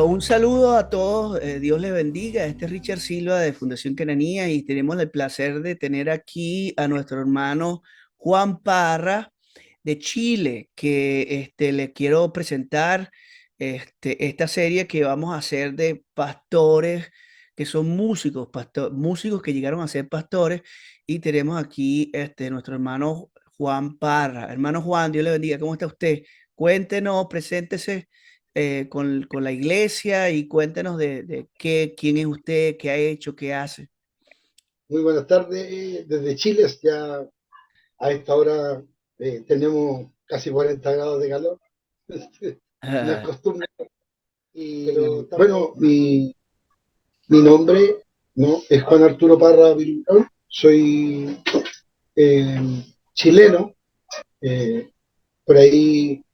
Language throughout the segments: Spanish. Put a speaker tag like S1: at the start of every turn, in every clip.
S1: Un saludo a todos, Dios les bendiga. Este es Richard Silva de Fundación Cananía y tenemos el placer de tener aquí a nuestro hermano Juan Parra de Chile, que le quiero presentar esta serie que vamos a hacer de pastores que son músicos, músicos que llegaron a ser pastores y tenemos aquí nuestro hermano Juan Parra. Hermano Juan, Dios le bendiga. ¿Cómo está usted? Cuéntenos, preséntese con la iglesia y cuéntenos de quién es usted, qué ha hecho, qué hace.
S2: Muy buenas tardes desde Chile. Ya a esta hora tenemos casi 40 grados de calor. No es
S1: Ah,
S2: costumbre. Y bueno, mi nombre, ¿no?, es Juan Arturo Parra Virulón. Soy chileno. Por ahí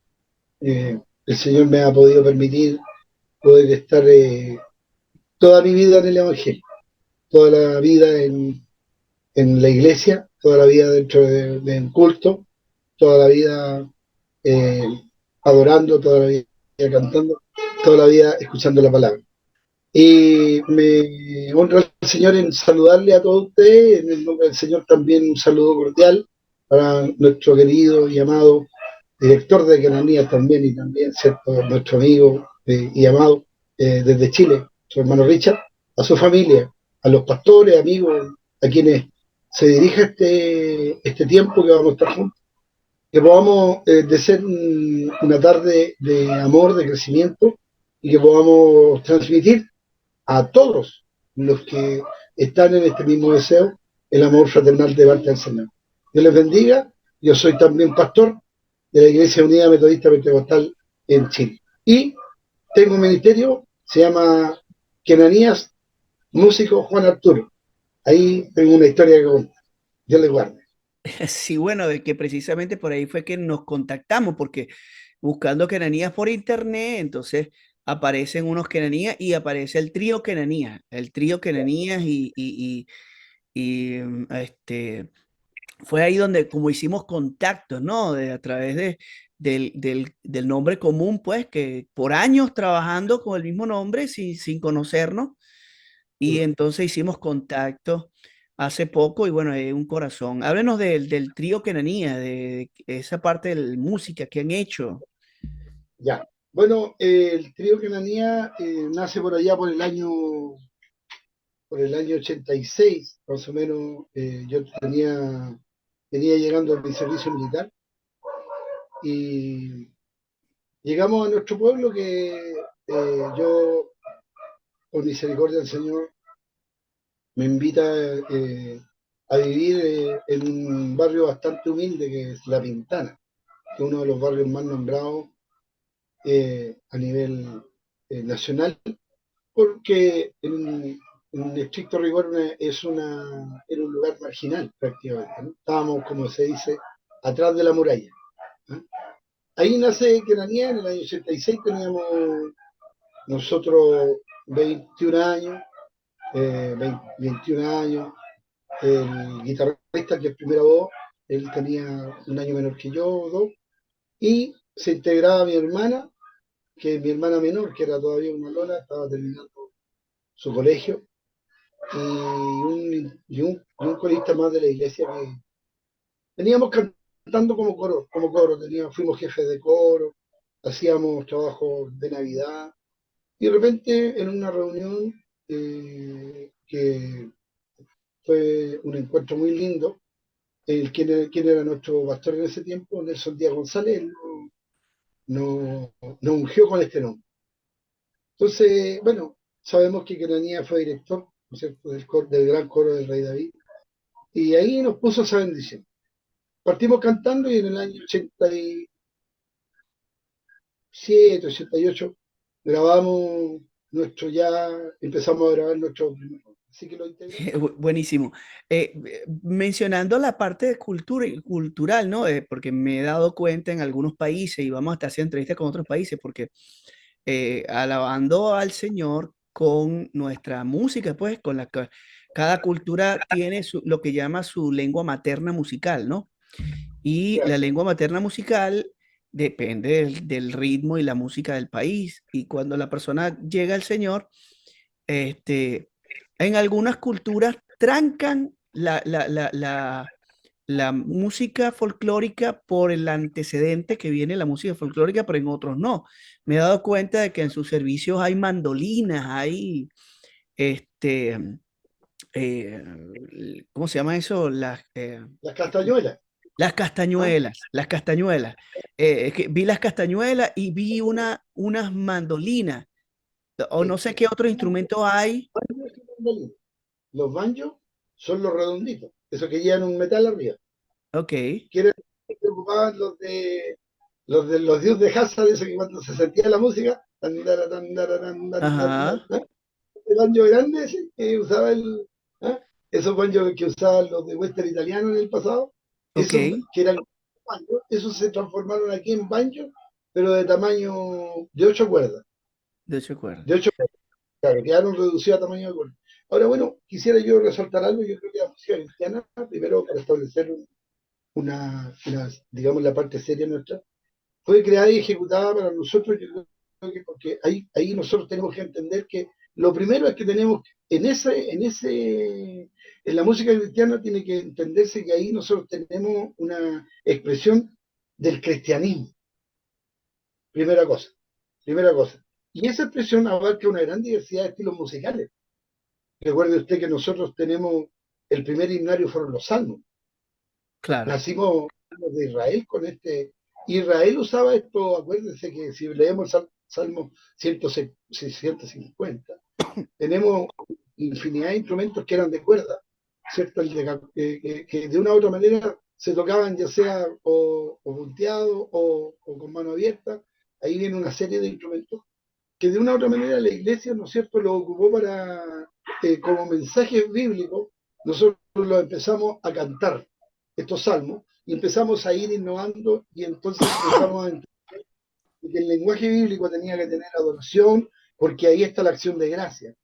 S2: el Señor me ha podido permitir poder estar toda mi vida en el Evangelio, toda la vida en la iglesia, toda la vida dentro del culto, toda la vida eh, adorando, toda la vida cantando, toda la vida escuchando la palabra. Y me honra el Señor en saludarle a todos ustedes, en el nombre del Señor también un saludo cordial para nuestro querido y amado director de Cananía también, y también, ¿cierto?, nuestro amigo y amado desde Chile, su hermano Richard, a su familia, a los pastores, amigos, a quienes se dirige este tiempo que vamos a estar juntos, que podamos de ser una tarde de amor, de crecimiento, y que podamos transmitir a todos los que están en este mismo deseo el amor fraternal de parte del Señor. Dios les bendiga. Yo soy también pastor de la Iglesia Unida Metodista Pentecostal en Chile. Y tengo un ministerio, se llama Kenanías Músico Juan Arturo. Ahí tengo una historia que contar. Dios les guarde.
S1: sí, bueno, de que precisamente por ahí fue que nos contactamos, porque buscando Kenanías por internet, entonces aparecen unos Kenanías y aparece el trío Kenanías y fue ahí donde como hicimos contactos, ¿no? A través del nombre común, pues, que por años trabajando con el mismo nombre sin conocernos, y entonces hicimos contacto hace poco y bueno, un corazón. Háblenos del trío Kenanía, de esa parte de la música que han hecho.
S2: Ya. Bueno, el trío Kenanía nace por allá por el año 86, más o menos. Yo venía llegando a mi servicio militar y llegamos a nuestro pueblo que yo, por misericordia del Señor, me invita a vivir en un barrio bastante humilde que es La Pintana, que es uno de los barrios más nombrados a nivel nacional, porque en estricto rigor era un lugar marginal prácticamente, ¿no? Estábamos, como se dice, atrás de la muralla, ¿no? Ahí nace Kenanía en el año 86. Teníamos nosotros 21 años, 21 años. El guitarrista, que es primera voz, él tenía un año menor que yo, dos, y se integraba mi hermana, que es mi hermana menor, que era todavía una lona, estaba terminando su colegio, y un corista más de la iglesia que veníamos cantando como coro, fuimos jefes de coro, hacíamos trabajos de Navidad, y de repente en una reunión que fue un encuentro muy lindo, quien era nuestro pastor en ese tiempo, Nelson Díaz González, nos ungió con este nombre. Entonces, bueno, sabemos que Cananía fue director, ¿no es cierto?, del gran coro del Rey David, y ahí nos puso esa bendición. Partimos cantando y en el año 87, 88, grabamos empezamos a grabar nuestro primer álbum. Así que lo integramos.
S1: Buenísimo. Mencionando la parte de cultura, cultural, ¿no? Porque me he dado cuenta en algunos países y vamos hasta hacer entrevistas con otros países, porque alabando al Señor con nuestra música, pues, cada cultura tiene lo que llama su lengua materna musical, ¿no? Y la
S2: Gracias.
S1: lengua materna musical depende del ritmo y la música del país. Y cuando la persona llega al Señor, este, en algunas culturas trancan la música folclórica por el antecedente que viene la música folclórica, pero en otros no. Me he dado cuenta de que en sus servicios hay mandolinas, hay este, ¿cómo se llama eso?
S2: Las castañuelas.
S1: Las
S2: ¿Ah?
S1: castañuelas, las castañuelas. Es que vi las castañuelas y vi unas mandolinas, o no
S2: Sí.
S1: sé qué otro instrumento hay.
S2: Los banjos son los redonditos, esos que llevan un metal arriba.
S1: Ok,
S2: Que eran los que ocupaban los dios de Hazard, eso que cuando se sentía la música,
S1: ajá,
S2: el banjo grande ese que usaba ¿ah? Esos banjos que usaban los de western italiano en el pasado,
S1: ok,
S2: esos que eran banjos, esos se transformaron aquí en banjos, pero de tamaño de 8 cuerdas.
S1: de hecho acuerdo.
S2: De 8 cuerdas, claro, quedaron reducidos a tamaño de cuerda. Ahora, bueno, quisiera yo resaltar algo, yo creo que la música cristiana, primero para establecer digamos, la parte seria nuestra, fue creada y ejecutada para nosotros, yo creo que porque ahí nosotros tenemos que entender que lo primero es que tenemos, en la música cristiana tiene que entenderse que ahí nosotros tenemos una expresión del cristianismo, primera cosa, primera cosa. Y esa expresión abarca una gran diversidad de estilos musicales. Recuerde usted que nosotros tenemos, el primer himnario fueron los salmos.
S1: Claro,
S2: Nacimos de Israel con este. Israel usaba esto, acuérdense que si leemos el Salmo 150, tenemos infinidad de instrumentos que eran de cuerda, ¿cierto? Que de una u otra manera se tocaban ya sea o punteado o con mano abierta. Ahí viene una serie de instrumentos que de una u otra manera la iglesia, ¿no es cierto?, lo ocupó para, como mensajes bíblicos, nosotros lo empezamos a cantar, estos salmos, y empezamos a ir innovando y entonces empezamos a entender que el lenguaje bíblico tenía que tener adoración, porque ahí está la acción de gracia,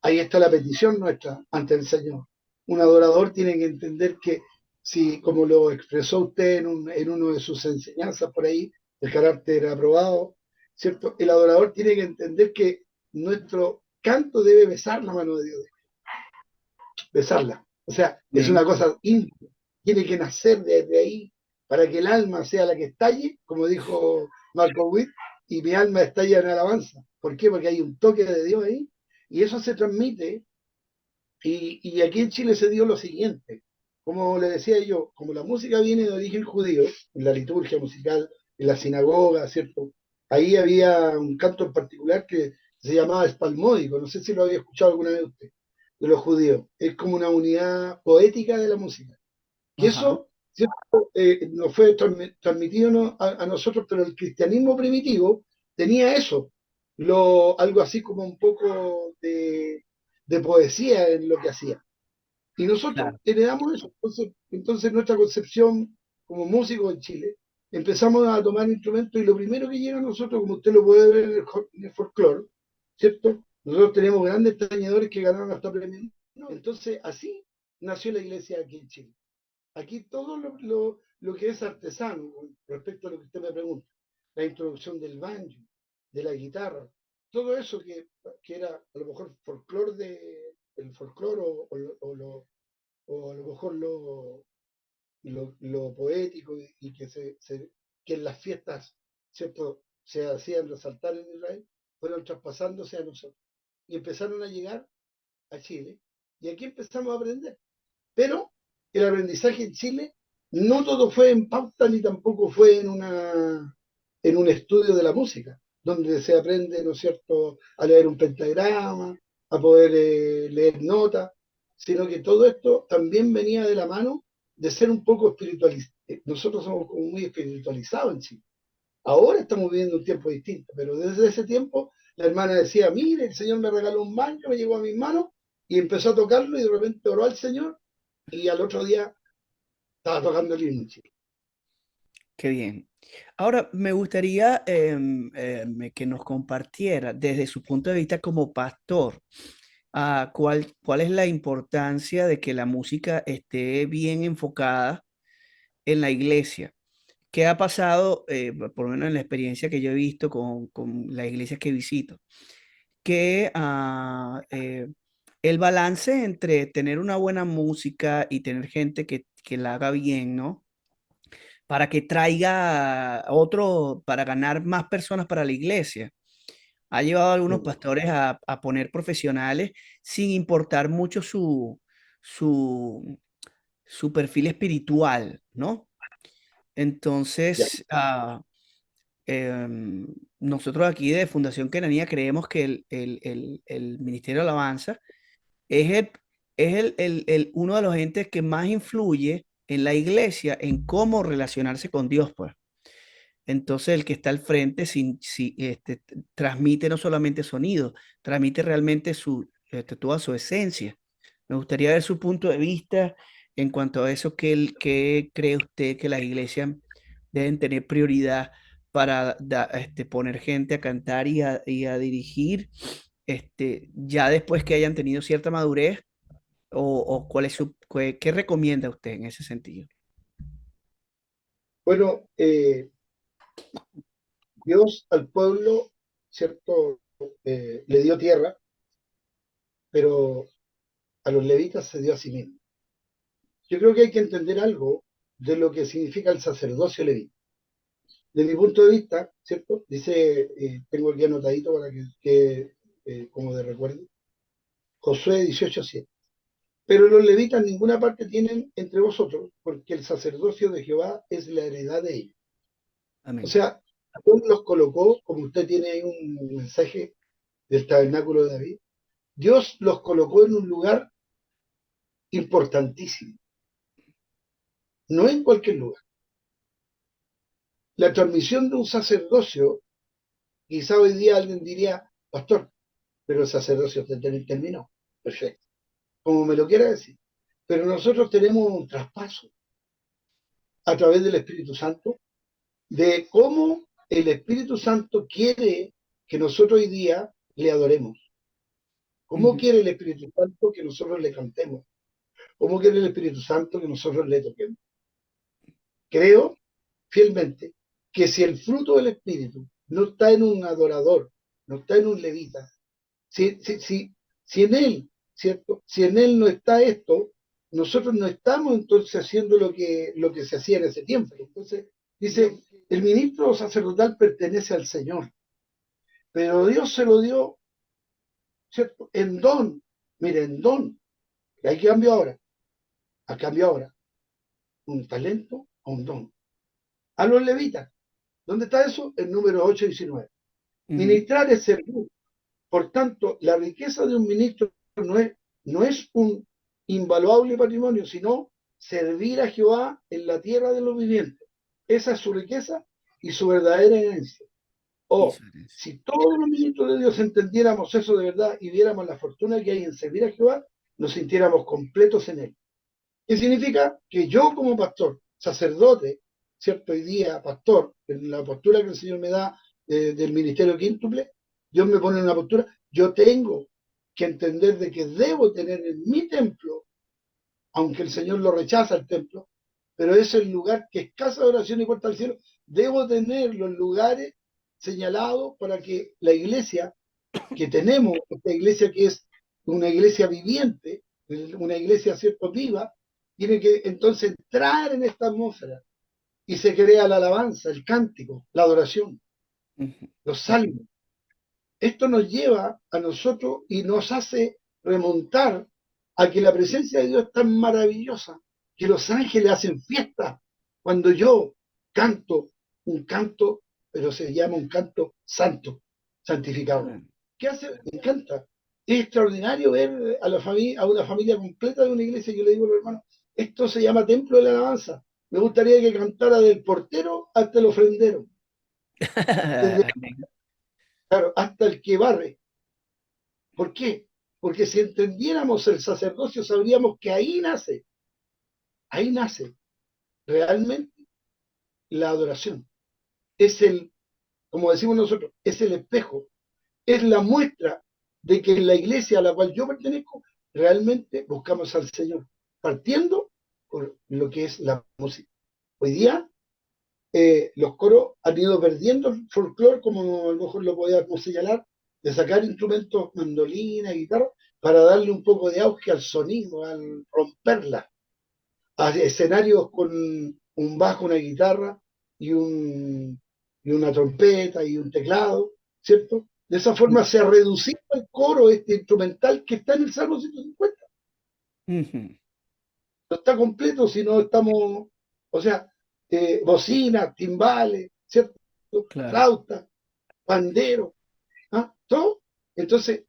S2: ahí está la petición nuestra ante el Señor. Un adorador tiene que entender que, si, como lo expresó usted en uno de sus enseñanzas por ahí, el carácter aprobado, ¿cierto? El adorador tiene que entender que nuestro canto debe besar la mano de Dios, besarla. O sea, es una
S1: bien,
S2: cosa íntima, tiene que nacer desde ahí para que el alma sea la que estalle, como dijo Marco Witt, y mi alma estalla en alabanza. ¿Por qué? Porque hay un toque de Dios ahí, y eso se transmite y aquí en Chile se dio lo siguiente, como le decía yo, como la música viene de origen judío, en la liturgia musical, en la sinagoga, ¿cierto? Ahí había un canto en particular que se llamaba espalmódico, no sé si lo había escuchado alguna vez usted, de los judíos. Es como una unidad poética de la música. Que
S1: ajá,
S2: eso, ¿cierto? Nos fue transmitido a nosotros, pero el cristianismo primitivo tenía eso, algo así como un poco de poesía en lo que hacía. Y nosotros
S1: claro,
S2: heredamos eso. Entonces nuestra concepción como músicos en Chile, empezamos a tomar instrumentos y lo primero que llega a nosotros, como usted lo puede ver en el folclore, ¿cierto? Nosotros tenemos grandes tañedores que ganaron hasta premios. Entonces así nació la iglesia aquí en Chile. Aquí todo lo que es artesano, respecto a lo que usted me pregunta, la introducción del banjo, de la guitarra, todo eso que era a lo mejor folclore el folclore o a lo mejor lo poético y que en las fiestas, ¿cierto?, se hacían resaltar en Israel, fueron traspasándose a nosotros y empezaron a llegar a Chile y aquí empezamos a aprender. Pero el aprendizaje en Chile no todo fue en pauta ni tampoco fue en un estudio de la música, donde se aprende, ¿no es cierto?, a leer un pentagrama, a poder leer notas, sino que todo esto también venía de la mano de ser un poco espiritualizados. Nosotros somos como muy espiritualizados en Chile. Ahora estamos viviendo un tiempo distinto, pero desde ese tiempo la hermana decía, mire, el Señor me regaló un banjo, me llegó a mis manos y empezó a tocarlo y de repente oró al Señor y al otro día estaba tocando el himno.
S1: qué bien. Ahora, me gustaría que nos compartiera desde su punto de vista como pastor, cuál es la importancia de que la música esté bien enfocada en la iglesia. ¿qué ha pasado, por lo menos en la experiencia que yo he visto con las iglesias que visito? Que el balance entre tener una buena música y tener gente que la haga bien, ¿no? Para que traiga otro, para ganar más personas para la iglesia. Ha llevado a algunos pastores a poner profesionales sin importar mucho su, su perfil espiritual, ¿no?
S2: Ya,
S1: Entonces, nosotros aquí de Fundación Queranía creemos que el Ministerio de Alabanza es, uno de los entes que más influye en la iglesia en cómo relacionarse con Dios, pues. Entonces, el que está al frente transmite no solamente sonido, transmite realmente toda su esencia. Me gustaría ver su punto de vista en cuanto a eso. ¿Qué cree usted que las iglesias deben tener prioridad para poner gente a cantar y a dirigir, ya después que hayan tenido cierta madurez? ¿O cuál es qué recomienda usted en ese sentido?
S2: bueno, Dios al pueblo, ¿cierto? Le dio tierra, pero a los levitas se dio a sí mismo. Yo creo que hay que entender algo de lo que significa el sacerdocio levita. De mi punto de vista, ¿cierto? Dice, tengo aquí anotadito para que como de recuerdo, Josué 18:7. Pero los levitas en ninguna parte tienen entre vosotros, porque el sacerdocio de Jehová es la heredad de ellos. O
S1: Amén.
S2: sea, Dios los colocó, como usted tiene ahí un mensaje del tabernáculo de David, Dios los colocó en un lugar importantísimo, no en cualquier lugar. La transmisión de un sacerdocio, quizá hoy día alguien diría, pastor, pero el sacerdocio terminó. Perfecto, como me lo quiera decir. Pero nosotros tenemos un traspaso a través del Espíritu Santo de cómo el Espíritu Santo quiere que nosotros hoy día le adoremos. ¿Cómo
S1: Ujú,
S2: quiere el Espíritu Santo que nosotros le cantemos? ¿Cómo quiere el Espíritu Santo que nosotros le toquemos? Creo fielmente que si el fruto del Espíritu no está en un adorador, no está en un levita, si en él, ¿cierto? Si en él no está esto, nosotros no estamos entonces haciendo lo que se hacía en ese tiempo. Entonces, dice, el ministro sacerdotal pertenece al Señor, pero Dios se lo dio, ¿cierto? En don. Mire, en don. Y hay cambio ahora, un talento a un don. A los levitas, ¿dónde está eso? El número 8:19.
S1: ujú,
S2: Ministrar es servir. Por tanto, la riqueza de un ministro no es un invaluable patrimonio, sino servir a Jehová en la tierra de los vivientes. Esa es su riqueza y su verdadera herencia. O
S1: diferencia.
S2: si todos los ministros de Dios entendiéramos eso de verdad y viéramos la fortuna que hay en servir a Jehová, nos sintiéramos completos en él. ¿Qué significa? Que yo como pastor, sacerdote, ¿cierto? Hoy día, pastor, en la postura que el Señor me da del ministerio quíntuple, Dios me pone en una postura, yo tengo que entender de que debo tener en mi templo, aunque el Señor lo rechaza el templo, pero es el lugar que es casa de oración y puerta al cielo, debo tener los lugares señalados para que la iglesia que tenemos, esta iglesia que es una iglesia viviente, una iglesia, ¿cierto?, viva, tiene que entonces entrar en esta atmósfera y se crea la alabanza, el cántico, la adoración,
S1: Ujú,
S2: los
S1: ujú,
S2: salmos. Esto nos lleva a nosotros y nos hace remontar a que la presencia de Dios es tan maravillosa que los ángeles hacen fiesta cuando yo canto un canto, pero se llama un canto santo, santificado.
S1: amén.
S2: ¿Qué hace? Me encanta. Es extraordinario ver a una familia completa de una iglesia. Yo le digo a los hermanos, esto se llama templo de la alabanza. Me gustaría que cantara del portero hasta el ofrendero, desde,
S1: Amén.
S2: claro, hasta el que barre. ¿Por qué? Porque si entendiéramos el sacerdocio, sabríamos que ahí nace realmente la adoración. Es como decimos nosotros, es el espejo, es la muestra de que en la iglesia a la cual yo pertenezco, realmente buscamos al Señor, partiendo por lo que es la música. Hoy día los coros han ido perdiendo el folclore, como a lo mejor lo podíamos señalar, de sacar instrumentos, mandolina, guitarra, para darle un poco de auge al sonido, al romperla, a escenarios con un bajo, una guitarra y, y una trompeta y un teclado, ¿cierto? De esa forma se ha reducido el coro este instrumental que está en el Salmo 150.
S1: Ujú.
S2: No está completo si no estamos, o sea, bocina, timbales, ¿cierto?
S1: Claro.
S2: Flauta, pandero, ¿ah? Todo. Entonces,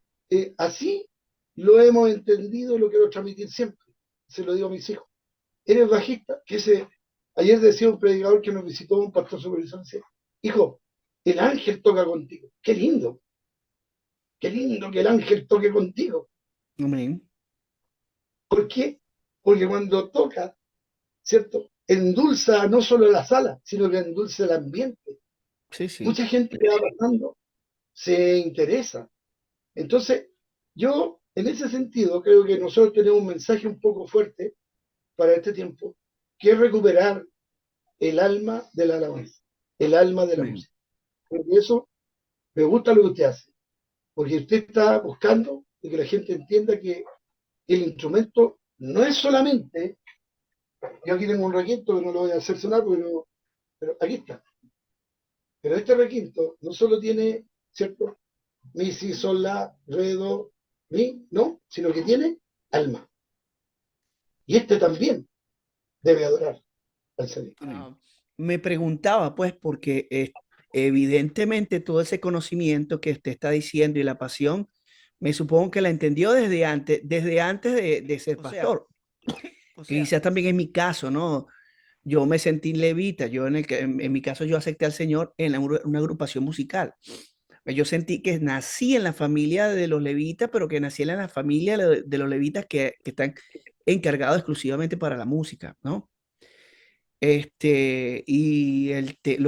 S2: así lo hemos entendido y lo quiero transmitir siempre. Se lo digo a mis hijos. Eres bajista, ayer decía un predicador que nos visitó, un pastor supervisor, dice, hijo, el ángel toca contigo. Qué lindo que el ángel toque contigo.
S1: Amén.
S2: ¿Por qué? Porque cuando toca, ¿cierto? Endulza no solo la sala, sino que endulza el ambiente.
S1: Sí, sí.
S2: Mucha gente que va pasando se interesa. Entonces, yo, en ese sentido, creo que nosotros tenemos un mensaje un poco fuerte para este tiempo, que es recuperar el alma de la alabanza, el alma de la
S1: Amén.
S2: música. Por eso me gusta lo que usted hace, porque usted está buscando de que la gente entienda que el instrumento no es solamente, yo aquí tengo un requinto que no lo voy a hacer sonar, pero aquí está. Pero este requinto no solo tiene, ¿cierto? Mi, si, sol, la, re, do, mi, no, sino que tiene alma. Y este también debe adorar al Señor.
S1: Me preguntaba, pues, porque evidentemente todo ese conocimiento que usted está diciendo y la pasión, me supongo que la entendió desde antes de ser pastor. Que quizás también es mi caso, ¿no? Yo me sentí levita, en mi caso yo acepté al Señor en una agrupación musical. Yo sentí que nací en la familia de los levitas, pero que nací en la familia de los levitas que están encargados exclusivamente para la música, ¿no? Lo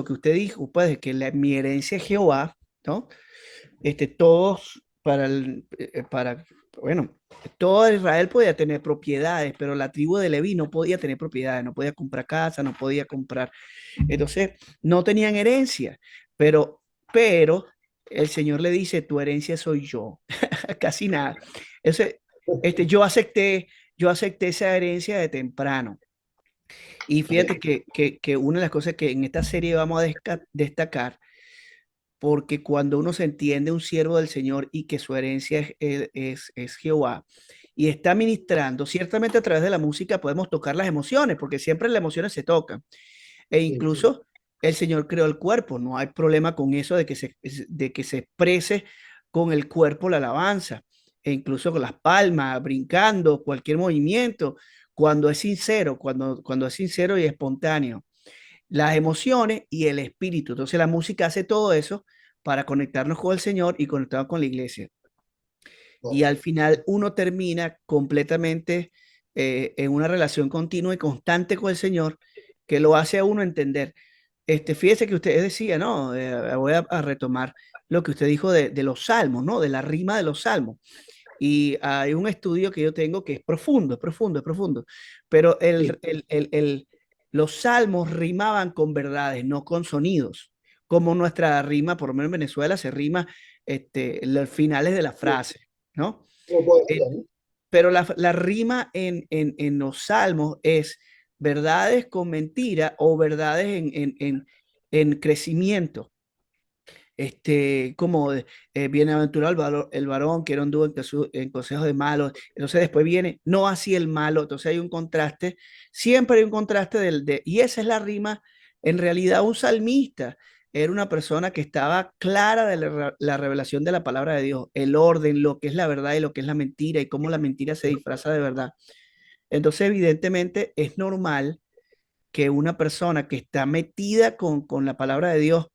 S1: que usted dijo, pues, que mi herencia es Jehová, ¿no? Todos bueno, todo Israel podía tener propiedades, pero la tribu de Leví no podía tener propiedades, no podía comprar casa, no podía comprar. Entonces, no tenían herencia, pero el Señor le dice, tu herencia soy yo, casi nada. Entonces, yo acepté esa herencia de temprano. Y fíjate que una de las cosas que en esta serie vamos a destacar, porque cuando uno se entiende un siervo del Señor y que su herencia es Jehová y está ministrando, ciertamente a través de la música podemos tocar las emociones, porque siempre las emociones se tocan. E
S2: Sí,
S1: incluso el Señor creó el cuerpo, no hay problema con eso de que se exprese con el cuerpo la alabanza, e incluso con las palmas, brincando, cualquier movimiento, cuando es sincero y espontáneo. Las emociones y el espíritu. Entonces la música hace todo eso para conectarnos con el Señor y conectarnos con la iglesia. Y
S2: no,
S1: al final uno termina completamente en una relación continua y constante con el Señor que lo hace a uno entender. Fíjese que usted decía, ¿no? Voy a retomar lo que usted dijo de los salmos, ¿no? De la rima de los salmos. Y hay un estudio que yo tengo que es profundo, es profundo, es profundo. Pero
S2: sí,
S1: los salmos rimaban con verdades, no con sonidos. Como nuestra rima, por lo menos en Venezuela, se rima los finales de la
S2: sí,
S1: frase, ¿no?
S2: como
S1: Eh,
S2: poesía, ¿no?
S1: pero la rima en los salmos es verdades con mentira o verdades en crecimiento. Como bienaventurado el varón que no anduvo en consejos de malos. Entonces después viene, no así el malo. Entonces hay un contraste, siempre hay un contraste y esa es la rima. En realidad, un salmista era una persona que estaba clara de la revelación de la palabra de Dios, el orden, lo que es la verdad y lo que es la mentira y cómo la mentira se disfraza de verdad. Entonces, evidentemente, es normal que una persona que está metida con la palabra de Dios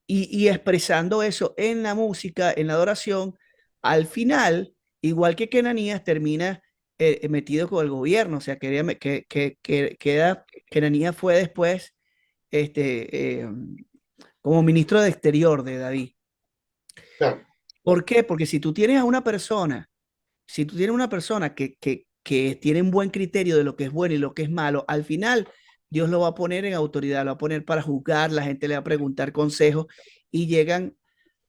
S1: y expresando eso en la música, en la adoración, al final, igual que Kenanías, termina metido con el gobierno. O sea, Kenanías fue después como ministro de Exterior de David.
S2: Claro,
S1: ¿Por qué? Porque si tú tienes a una persona, si tú tienes una persona que tiene un buen criterio de lo que es bueno y lo que es malo, al final Dios lo va a poner en autoridad, lo va a poner para juzgar, la gente le va a preguntar consejos y llegan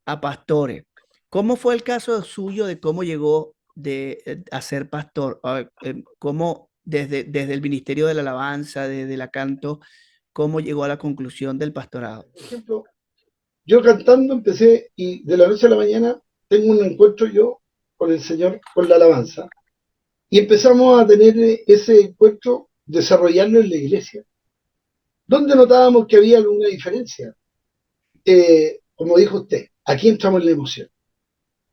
S1: a pastores. ¿Cómo fue el caso suyo de cómo llegó a ser pastor? ¿Cómo desde el ministerio de la alabanza, desde la canto, cómo llegó a la conclusión del pastorado?
S2: Por ejemplo, yo cantando empecé y de la noche a la mañana tengo un encuentro yo con el Señor, con la alabanza, y empezamos a tener ese encuentro, desarrollarlo en la iglesia, donde notábamos que había alguna diferencia. Como dijo usted, aquí entramos en la emoción.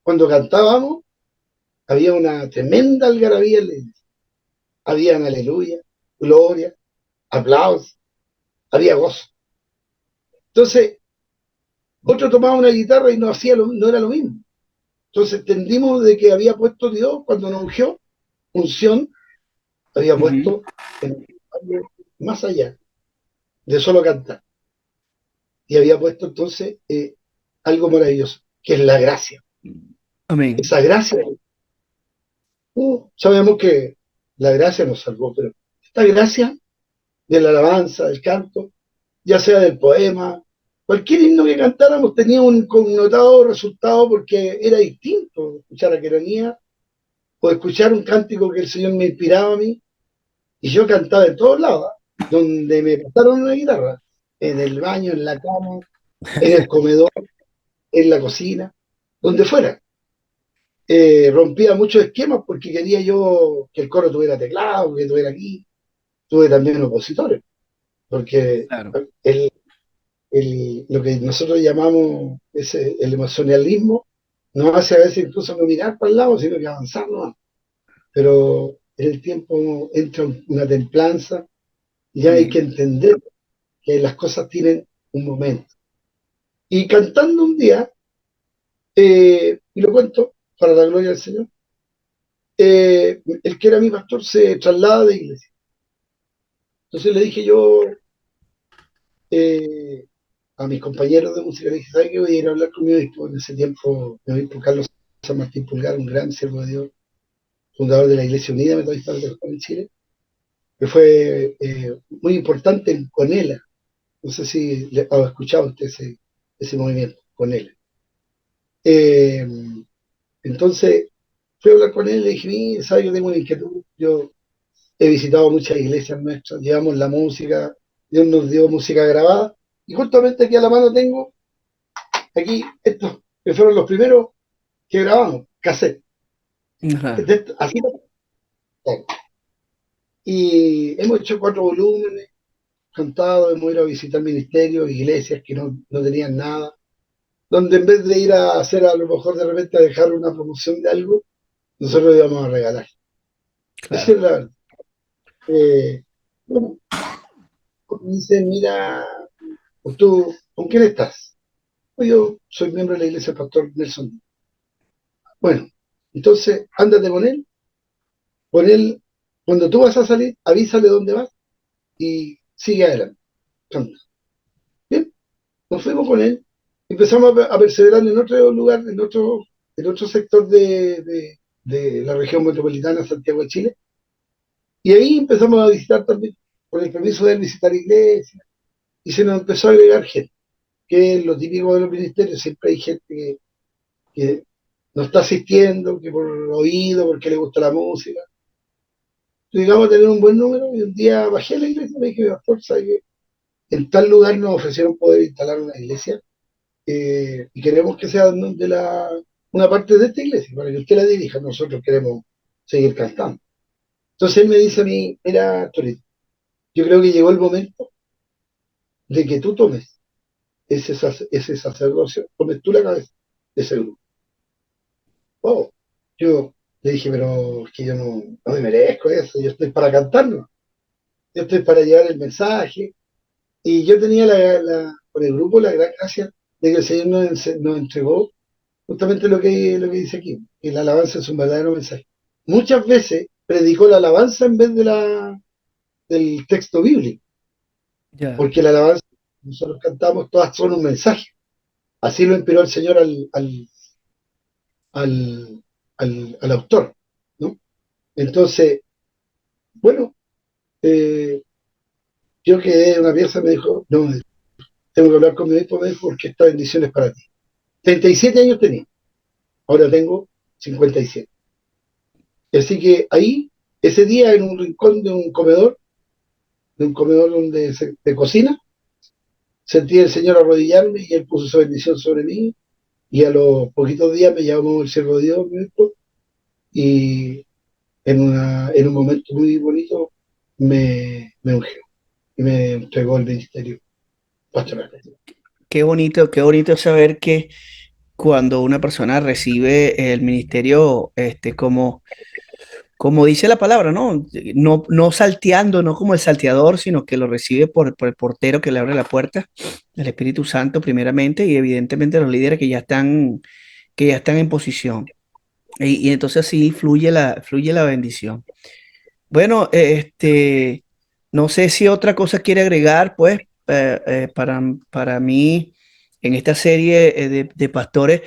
S2: Cuando cantábamos, había una tremenda algarabía en la iglesia. Habían aleluya, gloria, aplausos, había gozo. Entonces, otro tomaba una guitarra y no era lo mismo. Entonces entendimos de que había puesto Dios cuando nos ungió, unción, había
S1: Ujú.
S2: puesto en algo más allá de solo cantar. Y había puesto entonces algo maravilloso, que es la gracia.
S1: Amén.
S2: Esa gracia, sabemos que la gracia nos salvó, pero esta gracia de la alabanza, del canto, ya sea del poema, cualquier himno que cantáramos tenía un connotado resultado porque era distinto escuchar a Queronía o escuchar un cántico que el Señor me inspiraba a mí, y yo cantaba en todos lados, donde me pasaron una guitarra, en el baño, en la cama, en el comedor, en la cocina, donde fuera. Rompía muchos esquemas porque quería yo que el coro tuviera teclado, que tuviera aquí, tuve también opositores, porque
S1: Claro,
S2: el, lo que nosotros llamamos el emocionalismo nos hace a veces incluso no mirar para el lado, sino que avanzar, ¿no? Pero en el tiempo entra una templanza y hay que
S1: amén.
S2: entender que las cosas tienen un momento. Y cantando un día, y lo cuento para la gloria del Señor, el que era mi pastor se traslada de iglesia. Entonces le dije yo eh, a mis compañeros de música, le dije, ¿sabes qué? Voy a ir a hablar con mi obispo. En ese tiempo, mi obispo Carlos San Martín Pulgar, un gran siervo de Dios, fundador de la Iglesia Unida Metodista en Chile, que fue muy importante en Conela. No sé si le ha escuchado usted ese movimiento, Conela. Eh, entonces, fui a hablar con él y le dije, mire, ¿sabes? Yo tengo una inquietud. Yo he visitado muchas iglesias nuestras, llevamos la música, Dios nos dio música grabada, y justamente aquí a la mano tengo, aquí, estos, que fueron los primeros que grabamos, cassette.
S1: Ajá.
S2: Así, y hemos hecho 4 volúmenes, cantado, hemos ido a visitar ministerios, iglesias que no tenían nada, donde en vez de ir a hacer a lo mejor de repente a dejar una promoción de algo, nosotros íbamos a regalar. Esa es
S1: Claro.
S2: la verdad. Bueno, me dice, mira, ¿tú con quién estás? Pues yo soy miembro de la iglesia del pastor Nelson. Bueno, entonces ándate con él, cuando tú vas a salir, avísale dónde vas y sigue adelante. Canta. Bien, nos fuimos con él, empezamos a perseverar en otro lugar, en otro sector de la región metropolitana, Santiago de Chile, y ahí empezamos a visitar también, con el permiso de él, visitar iglesias, y se nos empezó a agregar gente, que es lo típico de los ministerios, siempre hay gente que no está asistiendo, que por oído, porque le gusta la música. Llegamos a tener un buen número y un día bajé a la iglesia y me dije, pastor, ¿sabe qué? En tal lugar nos ofrecieron poder instalar una iglesia y queremos que sea una parte de esta iglesia, para que usted la dirija. Nosotros queremos seguir cantando. Entonces él me dice a mí, mira, Torito, yo creo que llegó el momento de que tú tomes ese sacerdocio, tomes tú la cabeza de ese grupo. Oh, yo le dije, pero es que yo no me merezco eso, yo estoy para cantarlo, yo estoy para llevar el mensaje. Y yo tenía con el grupo la gran gracia de que el Señor nos entregó justamente lo que dice aquí, que la alabanza es un verdadero mensaje. Muchas veces predicó la alabanza en vez del texto bíblico,
S1: Ya.
S2: porque la alabanza que nosotros cantamos todas son un mensaje. Así lo inspiró el Señor al, al autor, ¿no? Entonces, bueno, eh, yo quedé en una pieza, me dijo, no, tengo que hablar con mi obispo, me dijo, porque esta bendición es para ti. 37 años tenía, ahora tengo 57. Así que ahí, ese día, en un rincón de un comedor donde se cocina, sentí al Señor arrodillarme y Él puso su bendición sobre mí. Y a los poquitos días me llamó el siervo de Dios, mi obispo, y en un momento muy bonito me ungió y me entregó el ministerio pastoral.
S1: Qué bonito saber que cuando una persona recibe el ministerio, como dice la palabra, ¿no? No, no salteando, no como el salteador, sino que lo recibe por el portero que le abre la puerta, el Espíritu Santo primeramente, y evidentemente los líderes que ya están en posición. Y entonces así fluye la bendición. Bueno, no sé si otra cosa quiere agregar, pues, para mí, en esta serie de pastores,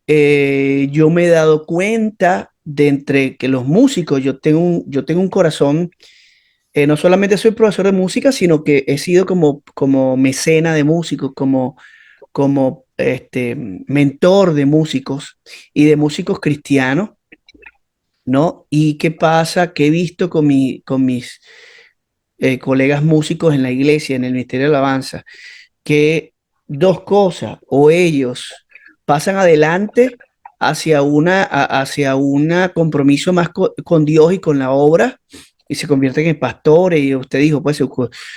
S1: yo me he dado cuenta de entre que los músicos, yo tengo un corazón, no solamente soy profesor de música, sino que he sido como mecena de músicos, como mentor de músicos y de músicos cristianos, ¿no? ¿Y qué pasa? Que he visto con mis colegas músicos en la iglesia, en el Ministerio de Alabanza, que dos cosas, o ellos pasan adelante hacia una compromiso más con Dios y con la obra, y se convierten en pastores, y usted dijo, pues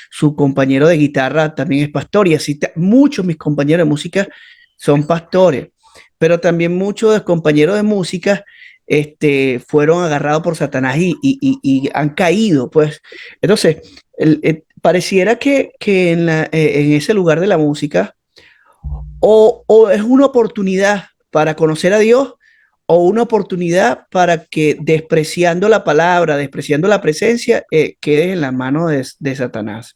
S1: su compañero de guitarra también es pastor, y así muchos mis compañeros de música son pastores, pero también muchos de los compañeros de música fueron agarrados por Satanás y han caído, pues. Entonces, pareciera que en ese lugar de la música o es una oportunidad para conocer a Dios o una oportunidad para que despreciando la palabra, despreciando la presencia, quede en la mano de Satanás.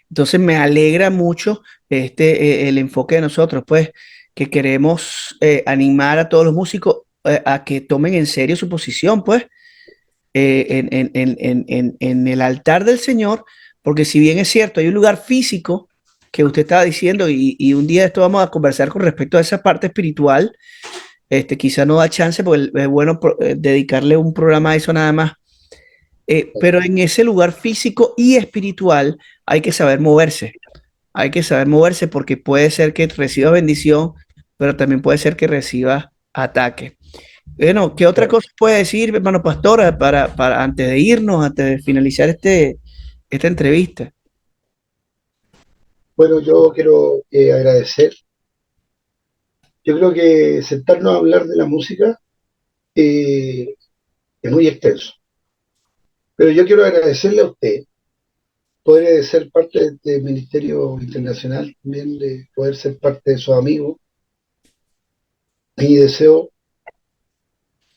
S1: Entonces me alegra mucho el enfoque de nosotros, pues que queremos animar a todos los músicos a que tomen en serio su posición, pues en el altar del Señor, porque si bien es cierto, hay un lugar físico que usted estaba diciendo y un día de esto vamos a conversar con respecto a esa parte espiritual, quizá no da chance porque es bueno dedicarle un programa a eso nada más, pero en ese lugar físico y espiritual hay que saber moverse, hay que saber moverse porque puede ser que reciba bendición, pero también puede ser que reciba ataque. Bueno, ¿qué otra
S2: Claro.
S1: cosa puede decir, hermano Pastora, para antes de irnos, antes de finalizar esta entrevista?
S2: Bueno, yo quiero agradecer. Yo creo que sentarnos a hablar de la música eh, es muy extenso, pero yo quiero agradecerle a usted poder ser parte de este ministerio internacional, también de poder ser parte de sus amigos. Mi deseo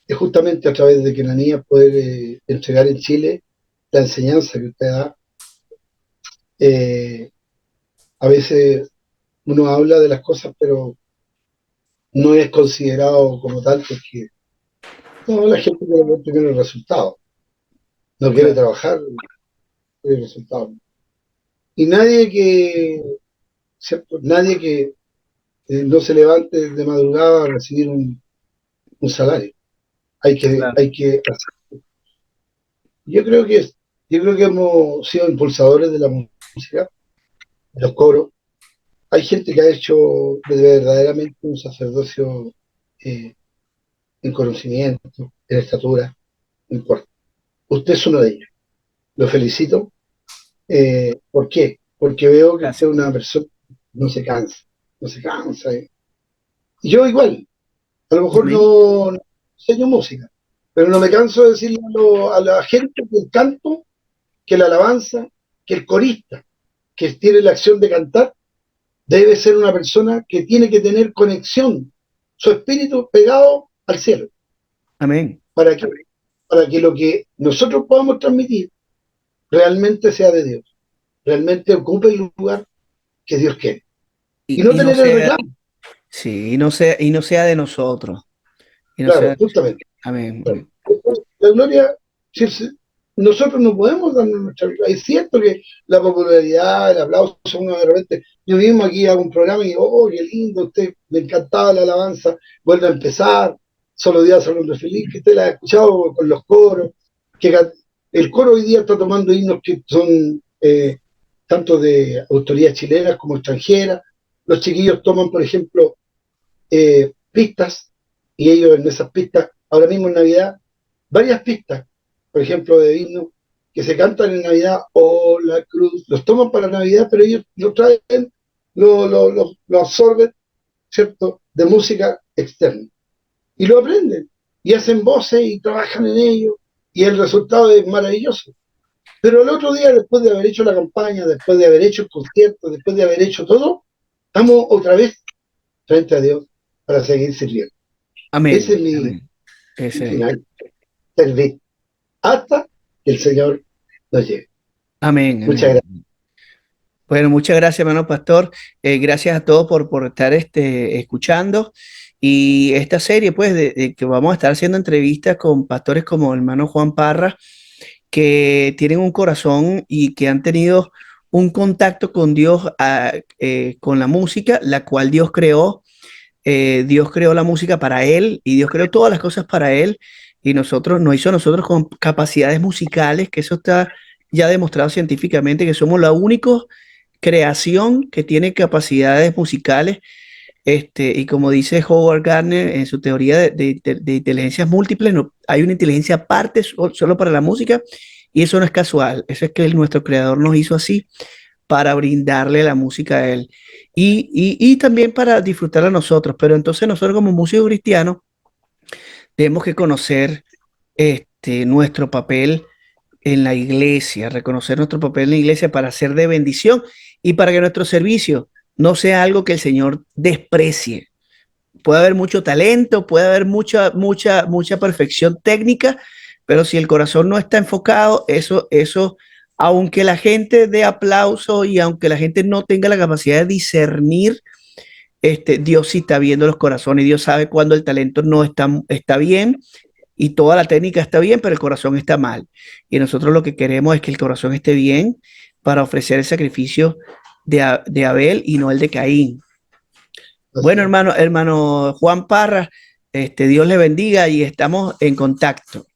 S2: es justamente a través de que la niña poder entregar en Chile la enseñanza que usted da. Eh, a veces uno habla de las cosas, pero no es considerado como tal porque no, la gente quiere ver primero el resultado, no quiere
S1: Claro.
S2: trabajar, quiere el resultado. Y nadie que, ¿cierto? Nadie que no se levante de madrugada a recibir un salario.
S1: Claro.
S2: Hay que yo creo que yo creo que hemos sido impulsadores de la música, de los coros. Hay gente que ha hecho verdaderamente un sacerdocio eh, en conocimiento, en estatura, no importa. Usted es uno de ellos. Lo felicito. ¿Por qué? Porque veo que usted
S1: Gracias.
S2: es una persona que no se cansa, no se cansa. Y yo igual, a lo mejor
S1: Amén.
S2: no enseño música, pero no me canso de decirle a la gente que el canto, que la alabanza, que el corista, que tiene la acción de cantar, debe ser una persona que tiene que tener conexión, su espíritu pegado al cielo,
S1: Amén.
S2: para que, para que lo que nosotros podamos transmitir realmente sea de Dios, realmente ocupe el lugar que Dios quiere. Y no
S1: Y no
S2: tener el
S1: sea,
S2: reclamo,
S1: sí, y no sea de nosotros. Y no sea
S2: claro,
S1: de nosotros.
S2: justamente.
S1: Amén.
S2: Claro.
S1: Amén.
S2: La gloria, sí, sí, nosotros no podemos darnos nuestra vida. Es cierto que la popularidad, el aplauso, uno de repente, yo mismo aquí hago un programa y digo, oh, qué lindo, usted, me encantaba la alabanza, vuelve a empezar, solo Dios, solo hombre feliz, que usted la ha escuchado con los coros, que el coro hoy día está tomando himnos que son tanto de autoridades chilenas como extranjeras. Los chiquillos toman, por ejemplo, pistas, y ellos en esas pistas, ahora mismo en Navidad, varias pistas, por ejemplo, de himnos que se cantan en Navidad, o la cruz, los toman para Navidad, pero ellos lo traen, lo absorben, ¿cierto?, de música externa. Y lo aprenden, y hacen voces y trabajan en ello, y el resultado es maravilloso. Pero el otro día, después de haber hecho la campaña, después de haber hecho el concierto, después de haber hecho todo, estamos otra vez frente a Dios para seguir sirviendo. Ese
S1: Amén,
S2: es mi
S1: amén. Ese,
S2: final, servir hasta que el Señor nos lleve.
S1: amén,
S2: Muchas
S1: amén.
S2: gracias.
S1: Bueno, muchas gracias, hermano pastor. Gracias a todos por estar escuchando. Y esta serie, pues, de que vamos a estar haciendo entrevistas con pastores como el hermano Juan Parra, que tienen un corazón y que han tenido un contacto con Dios, con la música, la cual Dios creó. Dios creó la música para Él y Dios creó todas las cosas para Él. Y nosotros, nos hizo a nosotros con capacidades musicales, que eso está ya demostrado científicamente, que somos la única creación que tiene capacidades musicales. Y como dice Howard Gardner en su teoría de inteligencias múltiples, no, hay una inteligencia aparte solo para la música, y eso no es casual, eso es que nuestro creador nos hizo así para brindarle la música a él y también para disfrutar a nosotros. Pero entonces nosotros como músicos cristianos tenemos que conocer nuestro papel en la iglesia, reconocer nuestro papel en la iglesia para ser de bendición y para que nuestro servicio no sea algo que el Señor desprecie. Puede haber mucho talento, puede haber mucha perfección técnica, pero si el corazón no está enfocado, eso, aunque la gente dé aplauso y aunque la gente no tenga la capacidad de discernir, Dios sí está viendo los corazones y Dios sabe cuando el talento no está bien y toda la técnica está bien, pero el corazón está mal. Y nosotros lo que queremos es que el corazón esté bien para ofrecer el sacrificio de Abel y no el de Caín. Bueno,
S2: Así es.
S1: hermano Juan Parra, Dios le bendiga y estamos en contacto.